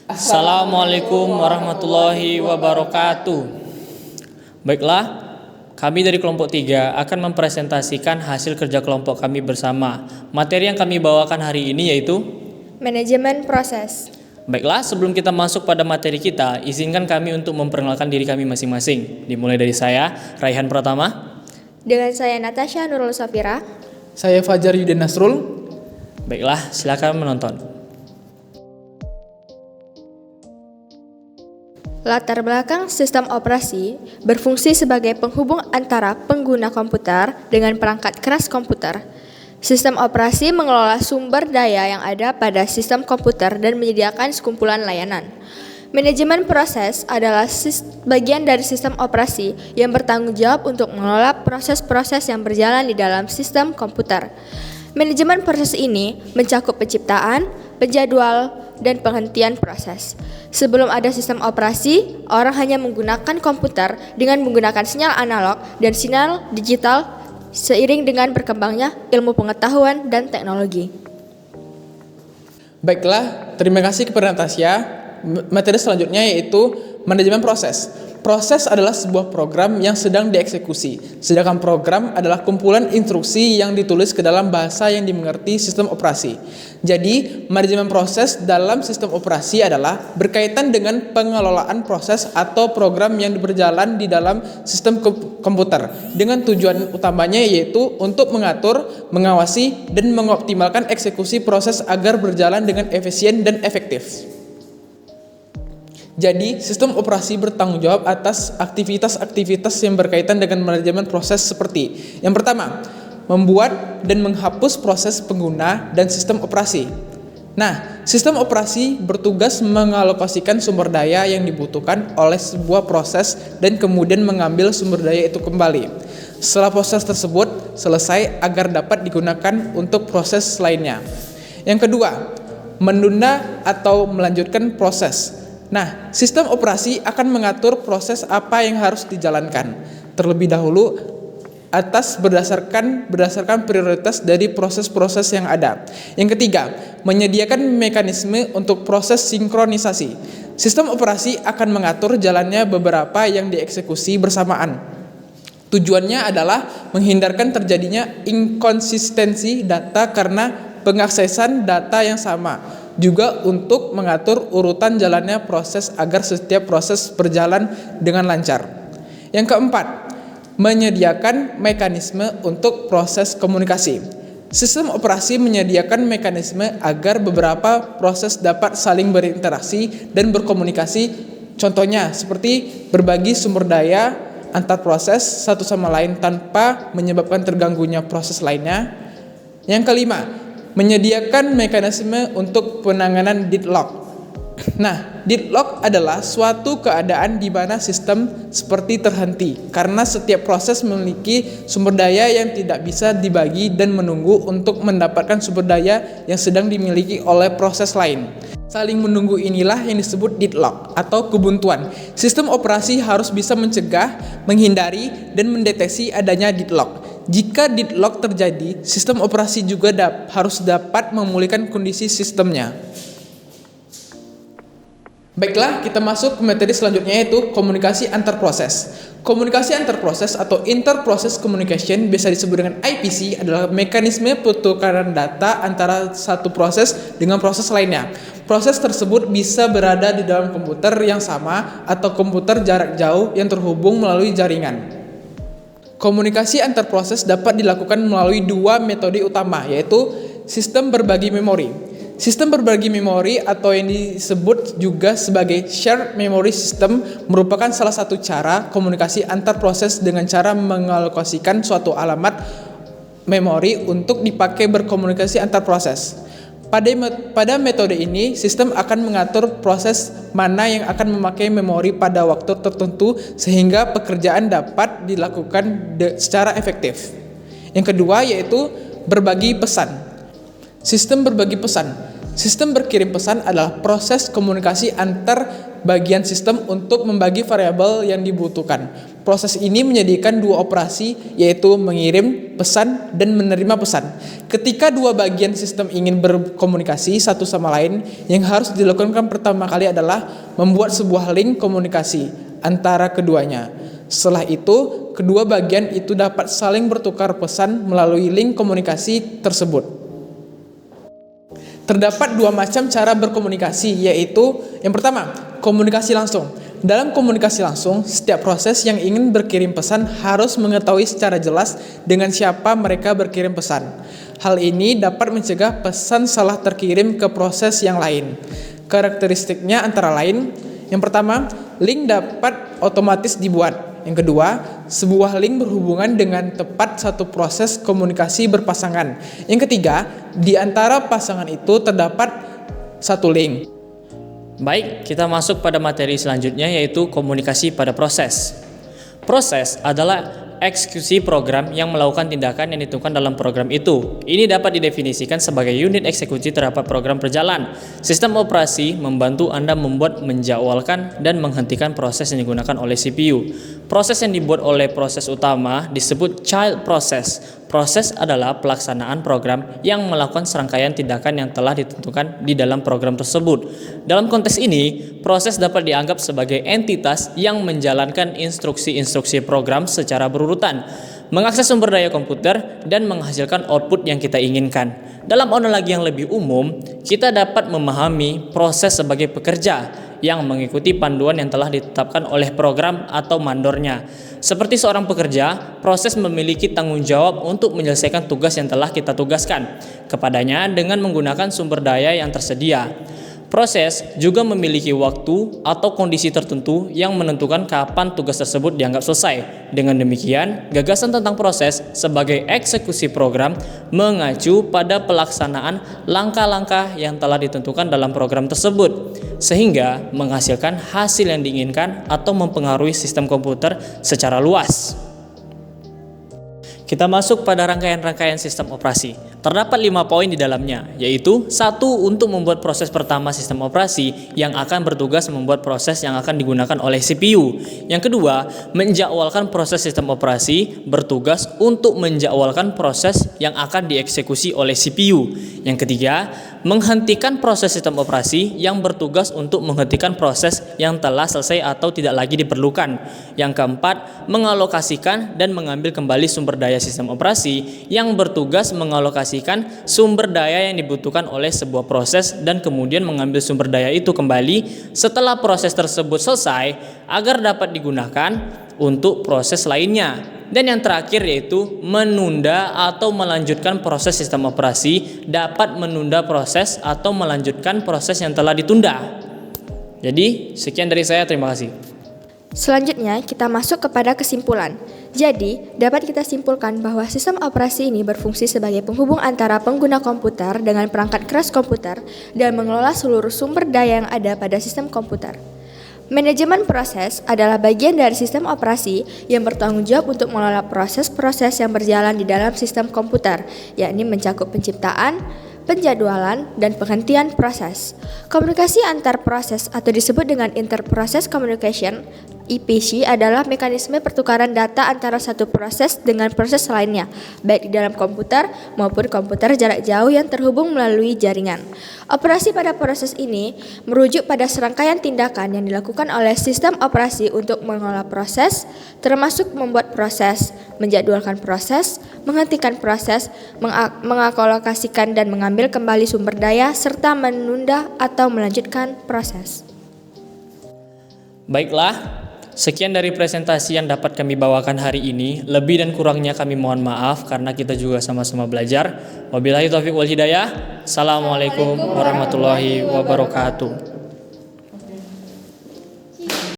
Assalamualaikum warahmatullahi wabarakatuh. Baiklah, kami dari kelompok 3 akan mempresentasikan hasil kerja kelompok kami bersama. Materi yang kami bawakan hari ini yaitu manajemen proses. Baiklah, sebelum kita masuk pada materi kita, izinkan kami untuk memperkenalkan diri kami masing-masing. Dimulai dari saya, Raihan Pratama. Dengan saya Natasha Nurul Safira. Saya Fajar Yudin Nasrul. Baiklah, silakan menonton. Latar belakang sistem operasi berfungsi sebagai penghubung antara pengguna komputer dengan perangkat keras komputer. Sistem operasi mengelola sumber daya yang ada pada sistem komputer dan menyediakan sekumpulan layanan. Manajemen proses adalah bagian dari sistem operasi yang bertanggung jawab untuk mengelola proses-proses yang berjalan di dalam sistem komputer. Manajemen proses ini mencakup penciptaan, penjadwal, dan penghentian proses. Sebelum ada sistem operasi, orang hanya menggunakan komputer dengan menggunakan sinyal analog dan sinyal digital seiring dengan berkembangnya ilmu pengetahuan dan teknologi. Baiklah, terima kasih kepada Natasha. Materi selanjutnya yaitu manajemen proses. Proses adalah sebuah program yang sedang dieksekusi, sedangkan program adalah kumpulan instruksi yang ditulis ke dalam bahasa yang dimengerti sistem operasi. Jadi, manajemen proses dalam sistem operasi adalah berkaitan dengan pengelolaan proses atau program yang berjalan di dalam sistem komputer dengan tujuan utamanya yaitu untuk mengatur, mengawasi, dan mengoptimalkan eksekusi proses agar berjalan dengan efisien dan efektif. Jadi, sistem operasi bertanggung jawab atas aktivitas-aktivitas yang berkaitan dengan manajemen proses seperti yang pertama, membuat dan menghapus proses pengguna dan sistem operasi. Nah, sistem operasi bertugas mengalokasikan sumber daya yang dibutuhkan oleh sebuah proses dan kemudian mengambil sumber daya itu kembali setelah proses tersebut selesai agar dapat digunakan untuk proses lainnya. Yang kedua, menunda atau melanjutkan proses. Nah, sistem operasi akan mengatur proses apa yang harus dijalankan terlebih dahulu berdasarkan prioritas dari proses-proses yang ada. Yang ketiga, menyediakan mekanisme untuk proses sinkronisasi. Sistem operasi akan mengatur jalannya beberapa yang dieksekusi bersamaan. Tujuannya adalah menghindarkan terjadinya inkonsistensi data karena pengaksesan data yang sama. Juga untuk mengatur urutan jalannya proses agar setiap proses berjalan dengan lancar. Yang keempat, menyediakan mekanisme untuk proses komunikasi. Sistem operasi menyediakan mekanisme agar beberapa proses dapat saling berinteraksi dan berkomunikasi. Contohnya seperti berbagi sumber daya antar proses satu sama lain tanpa menyebabkan terganggunya proses lainnya. Yang kelima, menyediakan mekanisme untuk penanganan deadlock. Nah, deadlock adalah suatu keadaan di mana sistem seperti terhenti karena setiap proses memiliki sumber daya yang tidak bisa dibagi dan menunggu untuk mendapatkan sumber daya yang sedang dimiliki oleh proses lain. Saling menunggu inilah yang disebut deadlock atau kebuntuan. Sistem operasi harus bisa mencegah, menghindari, dan mendeteksi adanya deadlock. Jika deadlock terjadi, sistem operasi juga harus dapat memulihkan kondisi sistemnya. Baiklah, kita masuk ke materi selanjutnya yaitu komunikasi antar proses. Komunikasi antar proses atau interprocess communication, biasa disebut dengan IPC, adalah mekanisme pertukaran data antara satu proses dengan proses lainnya. Proses tersebut bisa berada di dalam komputer yang sama atau komputer jarak jauh yang terhubung melalui jaringan. Komunikasi antar proses dapat dilakukan melalui dua metode utama, yaitu sistem berbagi memori. Sistem berbagi memori atau yang disebut juga sebagai shared memory system merupakan salah satu cara komunikasi antar proses dengan cara mengalokasikan suatu alamat memori untuk dipakai berkomunikasi antar proses. Pada metode ini, sistem akan mengatur proses mana yang akan memakai memori pada waktu tertentu sehingga pekerjaan dapat dilakukan secara efektif. Yang kedua yaitu berbagi pesan. Sistem berbagi pesan. Sistem berkirim pesan adalah proses komunikasi antar bagian sistem untuk membagi variabel yang dibutuhkan. Proses ini menyediakan dua operasi, yaitu mengirim pesan dan menerima pesan. Ketika dua bagian sistem ingin berkomunikasi satu sama lain, yang harus dilakukan pertama kali adalah membuat sebuah link komunikasi antara keduanya. Setelah itu, kedua bagian itu dapat saling bertukar pesan melalui link komunikasi tersebut. Terdapat dua macam cara berkomunikasi, yaitu yang pertama, komunikasi langsung. Dalam komunikasi langsung, setiap proses yang ingin berkirim pesan harus mengetahui secara jelas dengan siapa mereka berkirim pesan. Hal ini dapat mencegah pesan salah terkirim ke proses yang lain. Karakteristiknya antara lain, yang pertama, link dapat otomatis dibuat. Yang kedua, sebuah link berhubungan dengan tepat satu proses komunikasi berpasangan. Yang ketiga, di antara pasangan itu terdapat satu link. Baik, kita masuk pada materi selanjutnya, yaitu komunikasi pada proses. Proses adalah eksekusi program yang melakukan tindakan yang ditentukan dalam program itu. Ini dapat didefinisikan sebagai unit eksekusi terhadap program berjalan. Sistem operasi membantu Anda membuat, menjadwalkan, dan menghentikan proses yang digunakan oleh CPU. Proses yang dibuat oleh proses utama disebut child process. Proses adalah pelaksanaan program yang melakukan serangkaian tindakan yang telah ditentukan di dalam program tersebut. Dalam konteks ini, proses dapat dianggap sebagai entitas yang menjalankan instruksi-instruksi program secara berurutan, mengakses sumber daya komputer, dan menghasilkan output yang kita inginkan. Dalam analogi yang lebih umum, kita dapat memahami proses sebagai pekerja yang mengikuti panduan yang telah ditetapkan oleh program atau mandornya. Seperti seorang pekerja, proses memiliki tanggung jawab untuk menyelesaikan tugas yang telah kita tugaskan kepadanya dengan menggunakan sumber daya yang tersedia. Proses juga memiliki waktu atau kondisi tertentu yang menentukan kapan tugas tersebut dianggap selesai. Dengan demikian, gagasan tentang proses sebagai eksekusi program mengacu pada pelaksanaan langkah-langkah yang telah ditentukan dalam program tersebut, sehingga menghasilkan hasil yang diinginkan atau mempengaruhi sistem komputer secara luas. Kita masuk pada rangkaian-rangkaian sistem operasi. Terdapat 5 poin di dalamnya, yaitu 1. Untuk membuat proses pertama sistem operasi yang akan bertugas membuat proses yang akan digunakan oleh CPU. Yang kedua, menjadwalkan proses sistem operasi bertugas untuk menjadwalkan proses yang akan dieksekusi oleh CPU. Yang ketiga, menghentikan proses sistem operasi yang bertugas untuk menghentikan proses yang telah selesai atau tidak lagi diperlukan. Yang keempat, mengalokasikan dan mengambil kembali sumber daya sistem operasi yang bertugas mengalokasikan sumber daya yang dibutuhkan oleh sebuah proses dan kemudian mengambil sumber daya itu kembali setelah proses tersebut selesai agar dapat digunakan untuk proses lainnya. Dan yang terakhir yaitu menunda atau melanjutkan proses sistem operasi, dapat menunda proses atau melanjutkan proses yang telah ditunda. Jadi sekian dari saya, terima kasih. Selanjutnya, kita masuk kepada kesimpulan. Jadi, dapat kita simpulkan bahwa sistem operasi ini berfungsi sebagai penghubung antara pengguna komputer dengan perangkat keras komputer dan mengelola seluruh sumber daya yang ada pada sistem komputer. Manajemen proses adalah bagian dari sistem operasi yang bertanggung jawab untuk mengelola proses-proses yang berjalan di dalam sistem komputer, yakni mencakup penciptaan, penjadwalan, dan penghentian proses. Komunikasi antar proses atau disebut dengan Inter-Process Communication (IPC) adalah mekanisme pertukaran data antara satu proses dengan proses lainnya, baik di dalam komputer maupun komputer jarak jauh yang terhubung melalui jaringan. Operasi pada proses ini merujuk pada serangkaian tindakan yang dilakukan oleh sistem operasi untuk mengelola proses, termasuk membuat proses, menjadwalkan proses, menghentikan proses, mengalokasikan dan mengambil kembali sumber daya, serta menunda atau melanjutkan proses. Baiklah, sekian dari presentasi yang dapat kami bawakan hari ini. Lebih dan kurangnya kami mohon maaf karena kita juga sama-sama belajar. Wabillahi taufiq wal hidayah. Assalamualaikum warahmatullahi wabarakatuh.